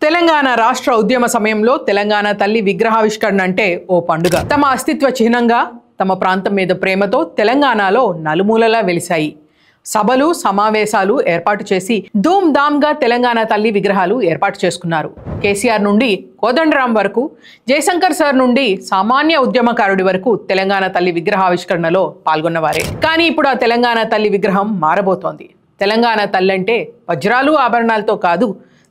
తెలంగాణ రాష్ట్ర ఉద్యమ సమయంలో తెలంగాణ తల్లి విగ్రహావిష్కరణ అంటే ఓ పండుగ. తమ అస్తిత్వ చిహ్నంగా తమ ప్రాంతం మీద ప్రేమతో తెలంగాణలో నలుమూలలా వెలిశాయి. సభలు సమావేశాలు ఏర్పాటు చేసి ధూమ్ ధామ్గా తెలంగాణ తల్లి విగ్రహాలు ఏర్పాటు చేసుకున్నారు. కేసీఆర్ నుండి కోదండరాం వరకు, జయశంకర్ సార్ నుండి సామాన్య ఉద్యమకారుడి వరకు తెలంగాణ తల్లి విగ్రహావిష్కరణలో పాల్గొన్నవారే. కానీ ఇప్పుడు ఆ తెలంగాణ తల్లి విగ్రహం మారబోతోంది. తెలంగాణ తల్లి అంటే వజ్రాలు ఆభరణాలతో కాదు,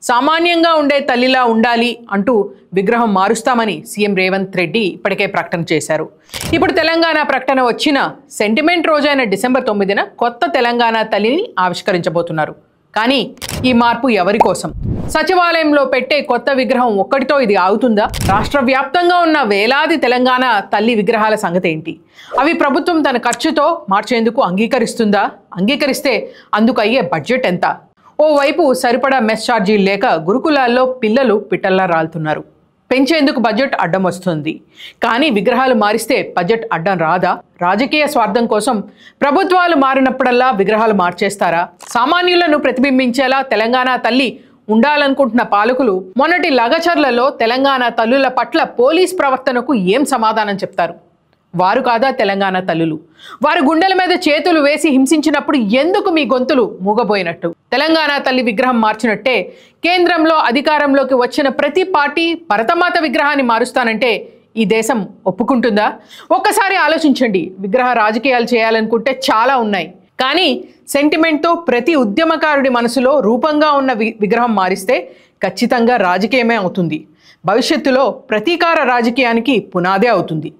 సామాన్యంగా ఉండే తల్లిలా ఉండాలి అంటూ విగ్రహం మారుస్తామని సీఎం రేవంత్ రెడ్డి ఇప్పటికే ప్రకటన చేశారు. ఇప్పుడు తెలంగాణ ప్రకటన వచ్చిన సెంటిమెంట్ రోజైన డిసెంబర్ 9న కొత్త తెలంగాణ తల్లిని ఆవిష్కరించబోతున్నారు. కానీ ఈ మార్పు ఎవరి కోసం? సచివాలయంలో పెట్టే కొత్త విగ్రహం ఒక్కటితో ఇది ఆగుతుందా? రాష్ట్ర వ్యాప్తంగా ఉన్న వేలాది తెలంగాణ తల్లి విగ్రహాల సంగతి ఏంటి? అవి ప్రభుత్వం తన ఖర్చుతో మార్చేందుకు అంగీకరిస్తుందా? అంగీకరిస్తే అందుకు అయ్యే బడ్జెట్ ఎంత? ఓవైపు సరిపడా మెస్ ఛార్జీలు లేక గురుకులాల్లో పిల్లలు పిట్టల్లా రాలుతున్నారు. పెంచేందుకు బడ్జెట్ అడ్డం వస్తుంది. కానీ విగ్రహాలు మారిస్తే బడ్జెట్ అడ్డం రాదా? రాజకీయ స్వార్థం కోసం ప్రభుత్వాలు మారినప్పుడల్లా విగ్రహాలు మార్చేస్తారా? సామాన్యులను ప్రతిబింబించేలా తెలంగాణ తల్లి ఉండాలనుకుంటున్న పాలకులు మొన్నటి లగచర్లలో తెలంగాణ తల్లుల పట్ల పోలీస్ ప్రవర్తనకు ఏం సమాధానం చెప్తారు? వారు కాదా తెలంగాణ తల్లులు? వారు గుండెల మీద చేతులు వేసి హింసించినప్పుడు ఎందుకు మీ గొంతులు మూగబోయినట్టు? తెలంగాణ తల్లి విగ్రహం మార్చినట్టే కేంద్రంలో అధికారంలోకి వచ్చిన ప్రతి పార్టీ భరతమాత విగ్రహాన్ని మారుస్తానంటే ఈ దేశం ఒప్పుకుంటుందా? ఒక్కసారి ఆలోచించండి. విగ్రహ రాజకీయాలు చేయాలనుకుంటే చాలా ఉన్నాయి. కానీ సెంటిమెంట్తో ప్రతి ఉద్యమకారుడి మనసులో రూపంగా ఉన్న విగ్రహం మారిస్తే ఖచ్చితంగా రాజకీయమే అవుతుంది. భవిష్యత్తులో ప్రతీకార రాజకీయానికి పునాదే అవుతుంది.